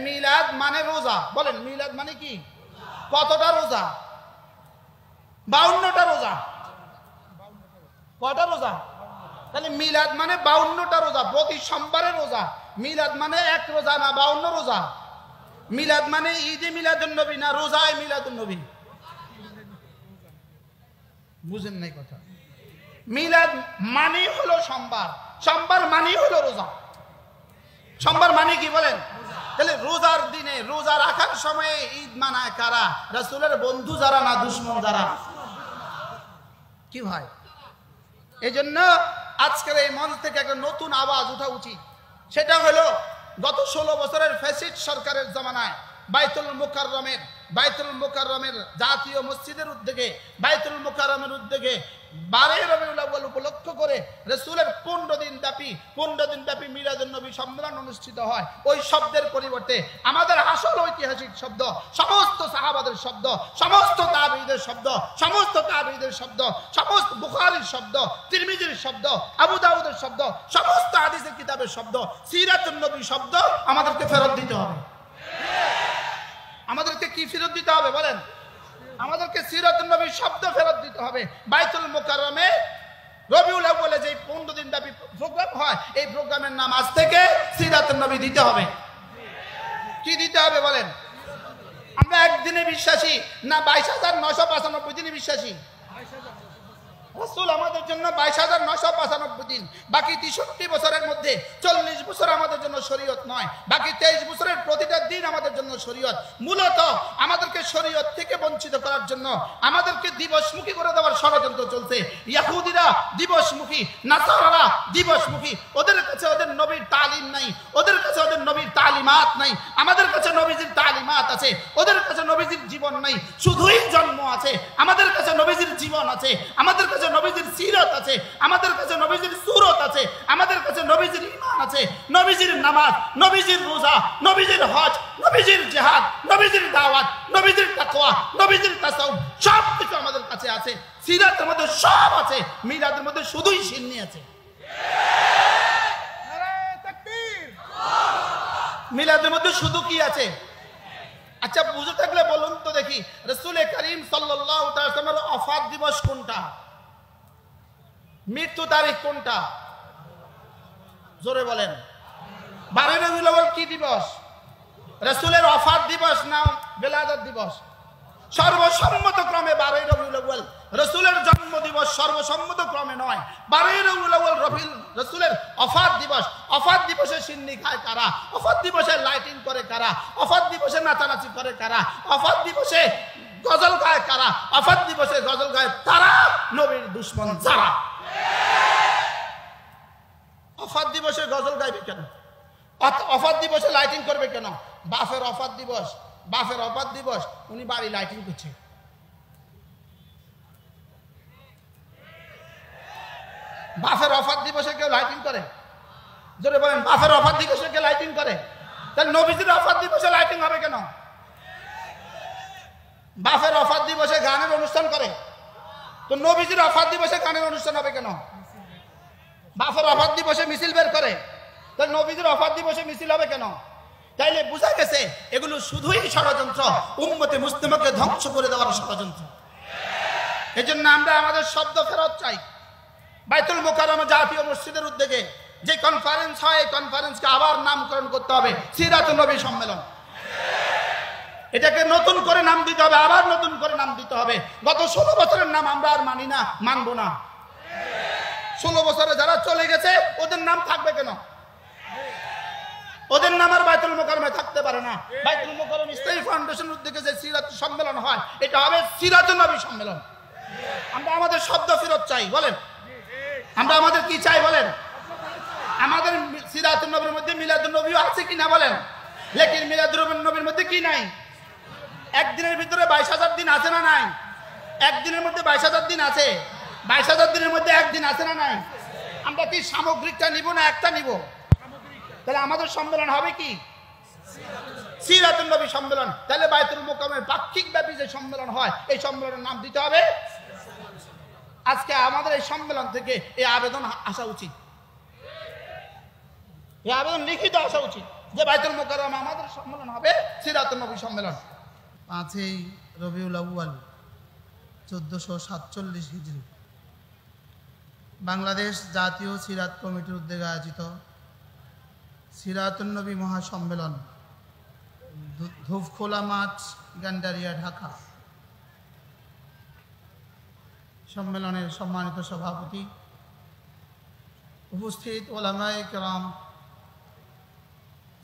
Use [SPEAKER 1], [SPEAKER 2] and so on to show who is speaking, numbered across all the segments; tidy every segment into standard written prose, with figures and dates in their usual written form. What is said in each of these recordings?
[SPEAKER 1] মিলাদ মানে রোজা। বলেন মিলাদ মানে কি? কতটা রোজা? 52টা রোজা। কয়টা রোজা? তাহলে মিলাদ মানে 52টা রোজা, প্রতি সোমবারে রোজা। মিলাদ মানে এক রোজা না 52 রোজা। মিলাদ মানে ঈদে মিলাদুন নবী না রোজায় মিলাদুন নবী? বুঝেন নাই কথা। মিলাদ মানে হলো সোমবার, সোমবার মানে হলো রোজা। সোমবার মানে কি বলেন? তাহলে রোজার দিনে, রোজা রাখার সময়ে ঈদ মানায় কারা? রাসূলের বন্ধু যারা না দুশমন যারা? কি ভাই, এই জন্য আজকের এই মঞ্চ থেকে একটা নতুন আওয়াজ ওঠা উচিত। সেটা হলো গত 16 বছরের ফ্যাসিস্ট সরকারের জামানায় বাইতুল মুকাররমের জাতীয় মসজিদের উদ্যোগে, বাইতুল মুকাররমের উদ্যোগে 12 রবিউল আউয়াল উপলক্ষ করে রাসূলের 15 দিন ব্যাপী মিলাদুন নবী সম্মেলন অনুষ্ঠিত হয়। ওই শব্দের পরিবর্তে আমাদের আসল ঐতিহাসিক শব্দ, সমস্ত সাহাবাদের শব্দ, সমস্ত তাবেঈদের শব্দ, সমস্ত বুখারীর শব্দ, তিরমিজির শব্দ, আবু দাউদের শব্দ, সমস্ত হাদিসের কিতাবের শব্দ, সিরাতুন নবী শব্দ আমাদেরকে ফেরত দিতে হবে। আমাদেরকে কি ফেরত দিতে হবে বলেন? আমাদেরকে সিরাতুন নবী শব্দ ফেরত দিতে হবে। বাইতুল মুকাররমে রবিউল আউয়ালে যে 15 দিন ব্যাপী প্রোগ্রাম হয়, এই প্রোগ্রামের নাম আজ থেকে সিরাতুন নবী দিতে হবে। কি দিতে হবে বলেন? আমরা একদিনে বিশ্বাসী না 22,995 দিনে বিশ্বাসী? রাসূল আমাদের জন্য 22,995 দিন, বাকি 63 বছরের মধ্যে 40 বছর আমাদের জন্য শরীয়ত নয়, বাকি 23 বছরের প্রতিটা দিন আমাদের জন্য শরীয়ত। মূলত আমাদেরকে শরীয়ত থেকে বঞ্চিত করার জন্য আমাদেরকে দিবসমুখী করে দেওয়ার ষড়যন্ত্র চলছে। ইহুদিরা দিবসমুখী, নাসারারা দিবসমুখী। ওদের কাছে ওদের নবীর তালিম নাই, ওদের কাছে ওদের নবীর তালিমাত নাই। আমাদের কাছে নবীজির তালিমাত আছে, ওদের কাছে নবীজির জীবন নাই, শুধুই জন্ম আছে। আমাদের কাছে নবীজির জীবন আছে, আমাদের কাছে নবীজির সিরাত আছে, আমাদের কাছে নবীজির সূরত আছে, আমাদের কাছে নবীজির ঈমান আছে, নবীজির নামাজ, নবীজির রোজা, নবীজির হজ, নবীজির জিহাদ, নবীজির দাওয়াত, নবীজির তাকওয়া, নবীজির তাসাউফ, সব কিছু আমাদের কাছে আছে। সিরাতের মধ্যে সব আছে, মিলাদের মধ্যে শুধুই সিন্নি আছে। নারে তাকবীর! মিলাদের মধ্যে শুধু কি আছে? আচ্ছা বুঝে থাকলে বলুন তো দেখি, রাসূল করিম সাল্লাল্লাহু তাআলা সাল্লামের ওফাত দিবস কোনটা? মৃত্যু তারিখ কোনটা? জোরে বলেন। 12 রবিউল আউয়াল কি দিবস? রাসূলের ওফাত দিবস না বেলাদত দিবস? সর্বসম্মত ক্রমে 12 রবিউল আউয়াল। রাসূলের জন্ম দিবস সর্বসম্মত ক্রমে নয়, 12 রবিউল আউয়াল রাসূলের ওফাত দিবস। ওফাত দিবসে সিন্নি খায় কারা? ওফাত দিবসে লাইটিং করে কারা? ওফাত দিবসে নাচানাচি করে কারা? ওফাত দিবসে গজল গায় কারা? ওফাত দিবসে গজল গায় তারা নবীর দুশমন যারা। ওফাত দিবসে গজল গাইবে কেন? ওফাত দিবসে লাইটিং করবে কেন? বাপের ওফাত দিবস, উনি বাড়ি লাইটিং করছে। বাপের ওফাত দিবসে কেউ লাইটিং করে? জোরে বলেন, বাপের ওফাত দিবসে কেউ লাইটিং করে? তাহলে নবীজির ওফাত দিবসে লাইটিং হবে কেন? বাপের ওফাত দিবসে গানের অনুষ্ঠান করে, তো নবীজির ওফাত দিবসে গানের অনুষ্ঠান হবে কেন? বাপের ওফাত দিবসে মিছিল বের করে, তাহলে নবীজির ওফাত দিবসে মিছিল হবে কেন? তাইলে বোঝা গেছে এগুলো শুধুই ষড়যন্ত্র, উম্মতে মুসলিমাকে ধ্বংস করে দেওয়ার ষড়যন্ত্র। এজন্য আমরা আমাদের শব্দ ফেরত চাই। বাইতুল মুকাররম জাতীয় মসজিদের উদ্যোগে যে কনফারেন্স হয়, এই কনফারেন্সকে আবার নামকরণ করতে হবে সিরাতুন নবী সম্মেলন। এটাকে নতুন করে নাম দিতে হবে, আবার নতুন করে নাম দিতে হবে। গত 16 বছরের নাম আমরা আর মানি না, মানবো না। 16 বছরে যারা চলে গেছে ওদের নাম থাকবে কেন? ওদের নাম আর বাইতুল মুকাররমে থাকতে পারে না। বাইতুল মুকাররম ইসলামী ফাউন্ডেশন উদ্যোগে যে সিরাত সম্মেলন হয়, এটা হবে সিরাতুন নবী সম্মেলন। আমরা আমাদের শব্দ ফেরত চাই। বলেন আমরা আমাদের কি চাই বলেন? আমাদের সিরাতুন নবীর মধ্যে মিলাদুন নবীও আছে কিনা বলেন? লেকিন মিলাদুন নবীর মধ্যে কি নাই? একদিনের ভিতরে 22,000 দিন আছে না নাই? একদিনের মধ্যে 22,000 দিন আছে। 22,000 দিনের মধ্যে একদিন আছে না নাই? আমরা কি সামগ্রিকটা নিব না একটা নিব? তাহলে আমাদের সম্মেলন হবে কি? সিরাতুন নবী সম্মেলন। তাহলে বাইতুল মুকাররমের পাক্ষিক ব্যাপী যে সম্মেলন হয়, এই সম্মেলনের নাম দিতে হবে। আজকে আমাদের এই সম্মেলন থেকে এই আবেদন আসা উচিত, এই আবেদন লিখিত আসা উচিত যে বাইতুল মুকাররমে আমাদের সম্মেলন হবে সিরাতুন নবী সম্মেলন। 5ই রবিউল আউয়াল 1447 হিজরি বাংলাদেশ জাতীয় সিরাত কমিটির উদ্যোগে আয়োজিত সিরাতুন নবী মহাসম্মেলন, ধূপখোলা মাঠ, গান্ডারিয়া, ঢাকা। সম্মেলনের সম্মানিত সভাপতি, উপস্থিত ওলামায়ে কেরাম,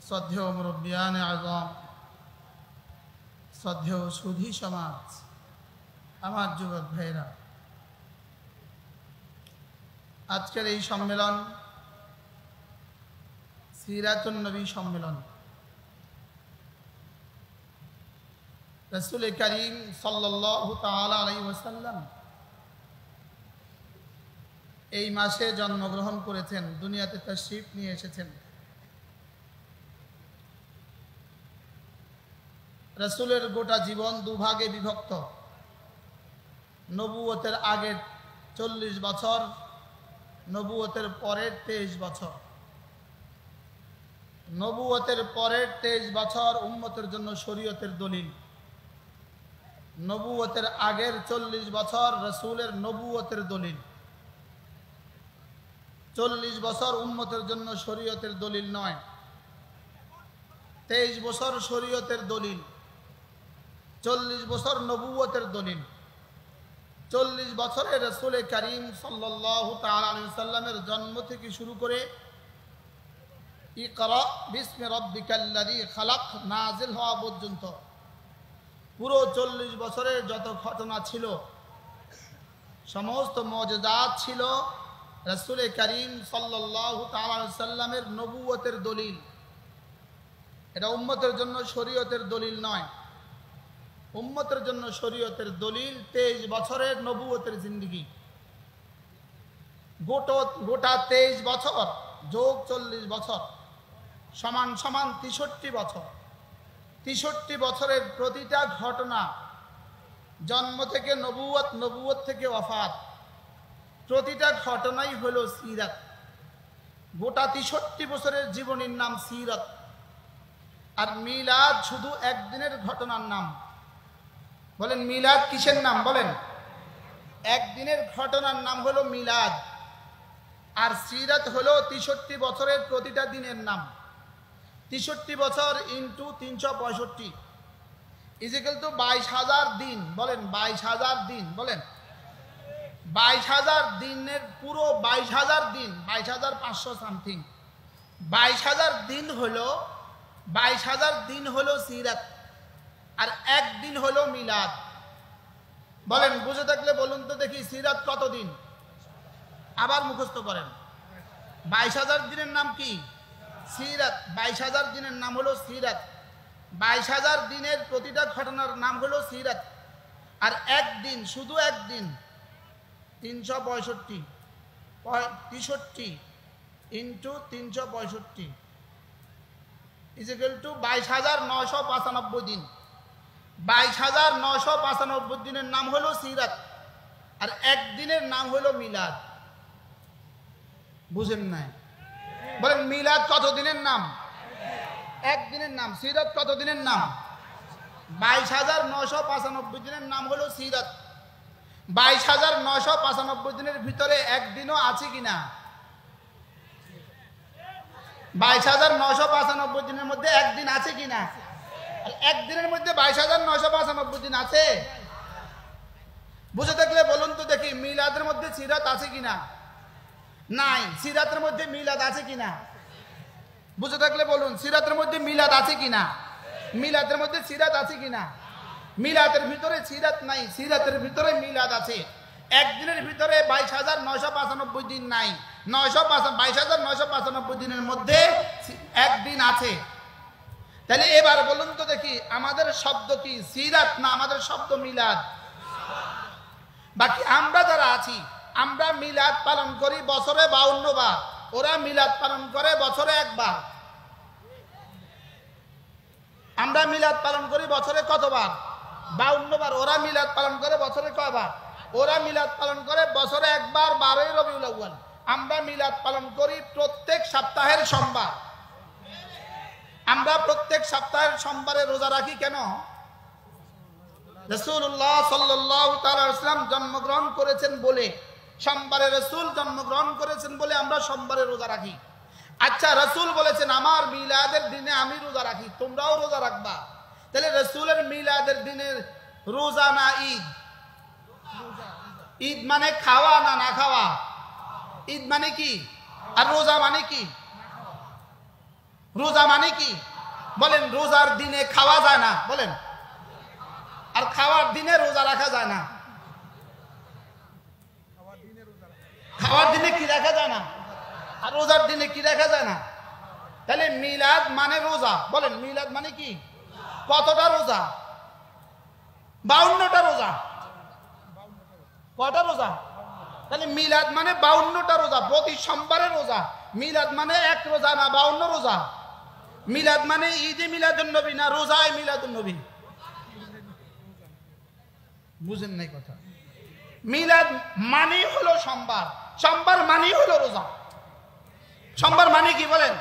[SPEAKER 1] শ্রদ্ধেয় মুরব্বিয়ানে আযম, শ্রদ্ধেয় সুধী সমাজ, আমার যুবক ভাইরা, আজকের এই সম্মেলন সিরাতুন নবী সম্মেলন। রাসূল করিম সাল্লাল্লাহু তাআলা আলাইহি ওয়াসাল্লাম এই মাসে জন্মগ্রহণ করেছেন, দুনিয়াতে তাশরীফ নিয়ে এসেছেন। রাসূলের গোটা জীবন দুভাগে বিভক্ত। নবুয়তের আগের 40 বছর, নবুয়তের পরের 23 বছর। নবুয়তের পরের 23 বছর উম্মতের জন্য শরীয়তের দলিল। নবুয়তের আগের 40 বছর রাসূলের নবুয়তের দলিল। 40 বছর উম্মতের জন্য শরীয়তের দলিল নয়, 23 বছর শরীয়তের দলিল, 40 বছর নবুয়তের দলিল। 40 বছরে রাসূল করিম সাল্লাল্লাহু তাআলা আলাইহি ওয়াসাল্লামের জন্ম থেকে শুরু করে ইকরা বিসমি রাব্বিকাল্লাযী খালাক নাজিল হওয়া পর্যন্ত পুরো 40 বছরের যত ঘটনা ছিল, সমস্ত মুজিজাত ছিল রাসূল করিম সাল্লাল্লাহু তাআলা আলাইহি ওয়াসাল্লামের নবুয়তের দলিল। এটা উম্মতের জন্য শরীয়তের দলিল নয়। উম্মতের জন্য শরীয়তের দলিল 23 বছরের নবুয়তের জিন্দেগি। গোটা 23 বছর যোগ 40 বছর সমান 63 বছর। 63 বছরের প্রতিটা ঘটনা, জন্ম থেকে নবুয়ত, নবুয়ত থেকে ওয়াফাত, প্রতিটা ঘটনাই হলো সিরাত। গোটা 63 বছরের জীবনীর নাম সিরাত। আর মিলাদ শুধু একদিনের ঘটনার নাম। বলেন মিলাদ কিসের নাম? বলেন একদিনের ঘটনার নাম হলো মিলাদ। আর সিরাত হলো 63 বছরের প্রতিটা দিনের নাম। 63 বছর ইন্টু 365 ইজিক্যাল টু 22,000 দিন। বলেন 22,000 দিন। বলেন 22,000 দিনের পুরো 22,000 দিন, 22,500 সামথিং, 22,000 দিন হলো 22,000 দিন হলো সিরাত। আর একদিন হলো মিলাদ। বলেন বুঝে থাকলে বলুন তো দেখি, সিরাত কত দিন? আবার মুখস্থ করেন। 22,000 দিনের নাম কি? সিরাত। 22,000 দিনের নাম হলো সিরাত। 22,000 দিনের প্রতিটা ঘটনার নাম হলো সিরাত। আর একদিন, শুধু একদিন 365 63 ইন্টু 365 ইজিক্যাল টু 22,995 দিন। 22,995 দিনের নাম হলো সিরাত। আর একদিনের নাম হলো মিলাদ। বুঝেন নাই? বলেন মিলাদ কত দিনের নাম? একদিনের নাম। সিরাত কত দিনের নাম? 22,995 দিনের নাম হলো সিরাত। 22,995 দিনের ভিতরে একদিনও আছে কিনা? 22,995 দিনের মধ্যে একদিন আছে কিনা? একদিনের মধ্যে 22,995 দিন আছে? বুঝে থাকলে বলুন তো দেখি, মিলাদের মধ্যে সিরাত আছে কিনা? নাই। সিরাতের মধ্যে মিলাদ আছে কিনা? বুঝে থাকলে বলুন, সিরাতের মধ্যে মিলাদ আছে কিনা? মিলাদের মধ্যে সিরাত আছে কিনা? মিলাদের ভিতরে সিরাত নাই, সিরাতের ভিতরে মিলাদ আছে। একদিনের ভিতরে 22,995 দিন নাই, 22,995 দিনের মধ্যে একদিন আছে। তাহলে এবার বলুন তো দেখি, আমাদের শব্দ কি সিরাত না আমাদের শব্দ মিলাদ? বাকি আমরা যারা আছি, আমরা মিলাদ পালন করি বছরে 52 বার, ওরা মিলাদ পালন করে বছরে একবার। আমরা মিলাদ পালন করি বছরে কতবার? 52 বার। ওরা মিলাদ পালন করে বছরে কয়বার? ওরা মিলাদ পালন করে বছরে একবার, 12ই রবিউল আউয়াল। আমরা মিলাদ পালন করি প্রত্যেক সপ্তাহের সোমবার। আমরা প্রত্যেক সপ্তাহের সোমবারে রোজা রাখি কেন? রাসূলুল্লাহ সাল্লাল্লাহু তাআলা আলাইহি ওয়াসাল্লাম জন্মগ্রহণ করেছেন বলে, সোমবারে রাসূল জন্মগ্রহণ করেছেন বলে আমরা সোমবারে রোজা রাখি। আচ্ছা, রাসূল বলেছেন আমার মিলাদের দিনে আমি রোজা রাখি, তোমরাও রোজা রাখবা। তাহলে রাসূলের মিলাদের দিনের রোজা না ঈদ? ঈদ মানে খাওয়া না না খাওয়া? ঈদ মানে কি? আর রোজা মানে কি? রোজা মানে কি বলেন? রোজার দিনে খাওয়া যায় না বলেন, আর খাওয়ার দিনে রোজা রাখা যায় না। খাওয়ার দিনে কি রাখা যায় না, আর রোজার দিনে কি রাখা যায় না। তাহলে মিলাদ মানে রোজা, বলেন মিলাদ মানে কি? কতটা রোজা? 52টা রোজা। কয়টা রোজা? তাহলে মিলাদ মানে 52টা রোজা, প্রতি সোমবারে রোজা। মিলাদ মানে এক রোজা না 52 রোজা? মিলাদ মানে ঈদে মিলাদুন নবী না রোজায় মিলাদুন নবী? বুঝেন নাই কথা? মিলাদ মানে হলো সোমবার, সোমবার মানে হলো রোজা। সোমবার মানে কি বলেন?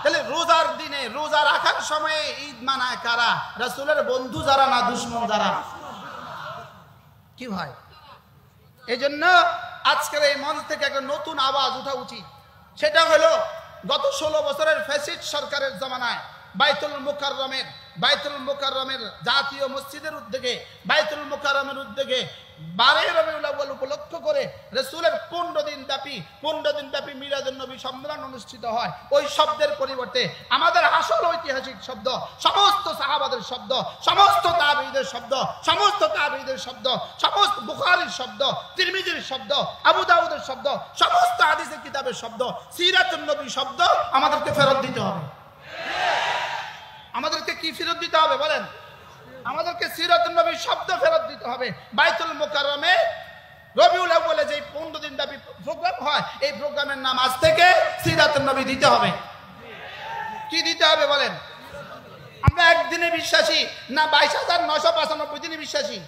[SPEAKER 1] তাহলে রোজার দিনে রোজা রাখার সময়ে ঈদ মানায় কারা? রাসূলের বন্ধু যারা না দুশমন যারা? কি ভাই, এই জন্য আজকের এই মঞ্চ থেকে একটা নতুন আওয়াজ ওঠা উচিত। সেটা হলো গত 16 বছরের ফ্যাসিস্ট সরকারের জমানায় বাইতুল মুকাররমের জাতীয় মসজিদের উদ্যোগে, বাইতুল মুকাররমের উদ্যোগে 12 রবিউল আউয়াল উপলক্ষ করে রাসূলের 15 দিন ব্যাপী মিলাদুন নবী সম্মেলন অনুষ্ঠিত হয়। ওই শব্দের পরিবর্তে আমাদের আসল ঐতিহাসিক শব্দ, সমস্ত সাহাবাদের শব্দ, সমস্ত তাবেঈদের শব্দ, সমস্ত বুখারীর শব্দ, তিরমিজির শব্দ, আবু দাউদের শব্দ, সমস্ত হাদিসের কিতাবের শব্দ, সিরাতুন নবী শব্দ আমাদেরকে ফেরত দিতে হবে। আমাদেরকে কি ফেরত দিতে হবে বলেন? আমাদেরকে সিরাতুন নবী শব্দ ফেরত দিতে হবে। বাইতুল মুকাররমে রবিউল আউয়ালে যে 15 দিন ব্যাপী প্রোগ্রাম হয়, এই প্রোগ্রামের নাম আজ থেকে সিরাতুন নবী দিতে হবে। কি দিতে হবে বলেন? আমরা একদিনে বিশ্বাসী না 22,995 দিনে বিশ্বাসী?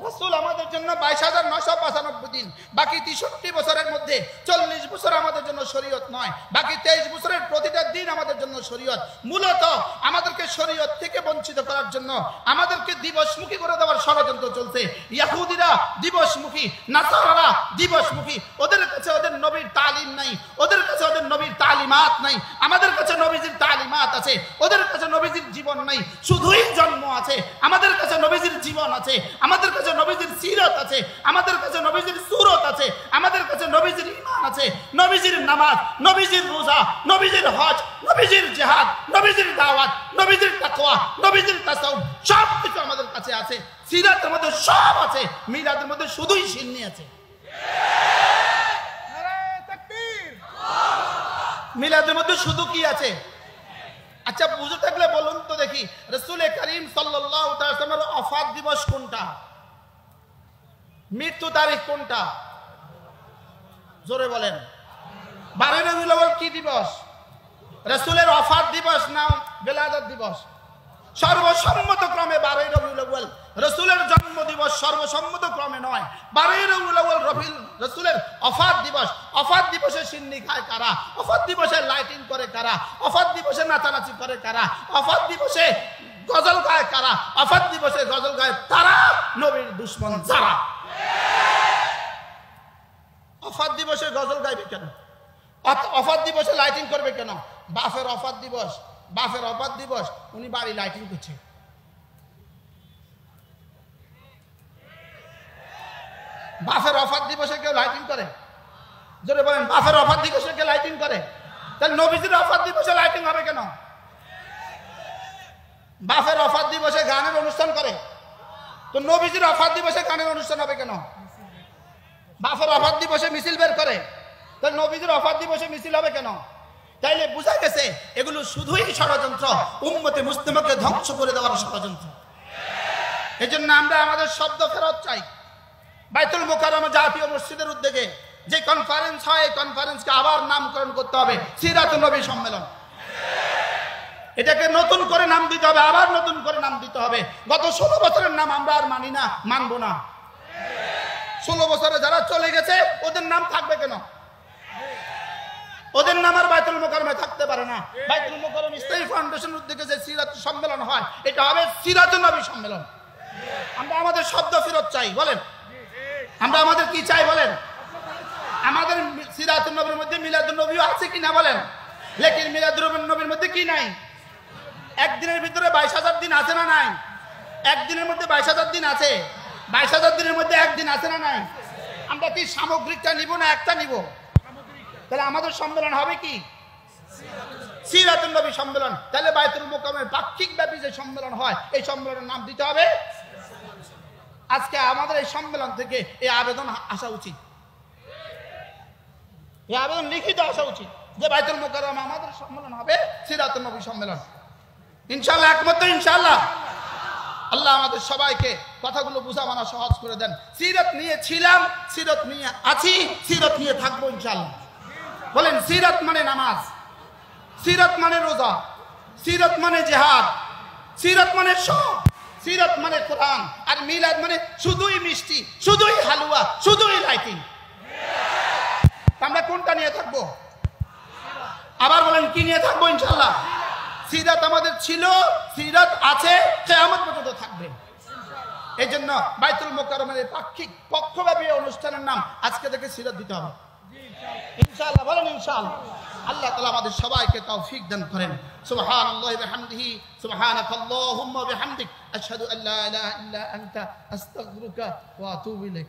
[SPEAKER 1] রাসূল আমাদের জন্য 22,995 দিন, বাকি 63 বছরের মধ্যে 40 বছর আমাদের জন্য শরীয়ত নয়, বাকি 23 বছরের প্রতিটা দিন আমাদের জন্য শরীয়ত। মূলত আমাদেরকে শরীয়ত থেকে বঞ্চিত করার জন্য আমাদেরকে দিবসমুখী করে দেওয়ার ষড়যন্ত্র চলছে। ইহুদিরা দিবসমুখী, নাসারারা দিবসমুখী। ওদের কাছে ওদের নবীর তালিম নাই, ওদের কাছে ওদের নবীর তালিমাত নাই। আমাদের কাছে নবীজির তালিমাত আছে, ওদের কাছে নবীজির জীবন নাই, শুধুই জন্ম আছে। আমাদের কাছে নবীজির জীবন আছে, আমাদের কাছে নবীজির সিরাত আছে, আমাদের কাছে নবীজির সূরত আছে, আমাদের কাছে নবীজির ঈমান আছে, নবীজির নামাজ, নবীজির রোজা, নবীজির হজ, নবীজির জিহাদ, নবীজির দাওয়াত, নবীজির তাকওয়া, নবীজির তাসাউফ, সব কিছু আমাদের কাছে আছে। সিরাতের মধ্যে সব আছে, মিলাদের মধ্যে শুধুই সিন্নি আছে। নারে তাকবীর! মিলাদের মধ্যে শুধু কি আছে? আচ্ছা, বুঝে থাকলে বলুন তো দেখি, রাসূল করিম সাল্লাল্লাহু তাআলা সাল্লামের ওফাত দিবস কোনটা? মৃত্যু তারিখ কোনটা? জোরে বলেন। 12 রবিউল আউয়াল কি দিবস? রাসূলের ওফাত দিবস না বেলাদত দিবস? সর্বসম্মত ক্রমে 12 রবিউল আউয়াল। রাসূলের জন্ম দিবস সর্বসম্মত ক্রমে নয়। 12 রবিউল আউয়াল রাসূলের ওফাত দিবস। ওফাত দিবসে সিন্নি খায় কারা? ওফাত দিবসে লাইটিং করে কারা? ওফাত দিবসে নাচানাচি করে কারা? ওফাত দিবসে গজল গায় কারা? ওফাত দিবসে গজল গায় তারা, নবীর দুশমন যারা। ওফাত দিবসে গজল গাইবে কেন? ওফাত দিবসে লাইটিং করবে কেন? বাপের ওফাত দিবস, উনি বাড়ি লাইটিং করছে। বাপের ওফাত দিবসে কেউ লাইটিং করে? জোরে বলেন, বাপের ওফাত দিবসে কেউ লাইটিং করে? তাহলে নবীজির ওফাত দিবসে লাইটিং হবে কেন? বাপের ওফাত দিবসে গানের অনুষ্ঠান করে, তো নবীজির ওফাত দিবসে গানের অনুষ্ঠান হবে কেন? বাপের ওফাত দিবসে মিছিল বের করে, তাহলে নবীজির ওফাত দিবসে মিছিল হবে কেন? তাইলে বোঝা গেছে এগুলো শুধুই ষড়যন্ত্র, উম্মতে মুসলিমাকে ধ্বংস করে দেওয়ার ষড়যন্ত্র। এজন্য আমরা আমাদের শব্দ ফেরত চাই। বাইতুল মুকাররমে জাতীয় মসজিদের উদ্যোগে যে কনফারেন্স হয়, এই কনফারেন্সকে আবার নামকরণ করতে হবে সিরাতুন নবী সম্মেলন। এটাকে নতুন করে নাম দিতে হবে, আবার নতুন করে নাম দিতে হবে। গত 16 বছরের নাম আমরা আর মানি না, মানবো না। 16 বছরে যারা চলে গেছে ওদের নাম থাকবে কেন? ওদের নাম আর বাইতুল মুকাররমে থাকতে পারে না। বাইতুল মুকাররম ইসলামী ফাউন্ডেশন উদ্যোগে যে সিরাত সম্মেলন হয় এটা হবে সিরাতুন নবী সম্মেলন। আমরা আমাদের শব্দ ফেরত চাই, বলেন আমরা আমাদের কি চাই বলেন? আমাদের সিরাতুন নবীর মধ্যে মিলাদুন নবীও আছে কিনা বলেন? লেকিন মিলাদুন নবীর মধ্যে কি নাই? একদিনের ভিতরে 22,000 দিন আছে না নাই? একদিনের মধ্যে 22,000 দিন আছে। 22,000 দিনের মধ্যে একদিন আছে না নাই? আমরা কি সামগ্রিকটা নিব না একটা নিব? তাহলে আমাদের সম্মেলন হবে কি? সিরাতুন নবী সম্মেলন। তাহলে বাইতুল মুকাররমের পাক্ষিক ব্যাপী যে সম্মেলন হয় এই সম্মেলনের নাম দিতে হবে। আজকে আমাদের এই সম্মেলন থেকে এই আবেদন আসা উচিত, এই আবেদন লিখিত আসা উচিত যে বাইতুল মুকাররমে আমাদের সম্মেলন হবে সিরাতুন নবী সম্মেলন। ইনশাআল্লাহ একমত তো? ইনশাআল্লাহ আল্লাহ আমাদের সবাইকে কথাগুলো বুঝা মানা সহজ করে দেন। সিরাত নিয়ে ছিলাম, সিরাত নিয়ে আছি, সিরাত নিয়ে থাকবো ইনশাআল্লাহ। বলেন সিরাত মানে নামাজ, সিরাত মানে রোজা, সিরাত মানে জিহাদ, সিরাত মানে সব, সিরাত মানে কোরআন, আর মিলাদ মানে শুধুই মিষ্টি, শুধুই হালুয়া, শুধুই লাইটিং। আমরা কোনটা নিয়ে থাকবো? আবার বলেন কি নিয়ে থাকবো? ইনশাআল্লাহ সিরাত আমাদের ছিল, সিরাত আছে, কিয়ামত পর্যন্ত থাকবে। এই জন্য বাইতুল মুকাররমের পাক্ষিক পক্ষব্যাপী অনুষ্ঠানের নাম আজকে থেকে সিরাত দিতে হবে ইনশাআল্লাহ। বলেন ইনশাআল্লাহ। আল্লাহ তাআলা আমাদের সবাইকে তৌফিক দান করেন। সুবহানাল্লাহি ওয়া বিহামদিহি, সুবহানাকাল্লাহুম্মা ওয়া বিহামদিক, আশহাদু আল্লা ইলাহা ইল্লা আনতা, আস্তাগফিরুকা ওয়া আতুবু ইলাইক।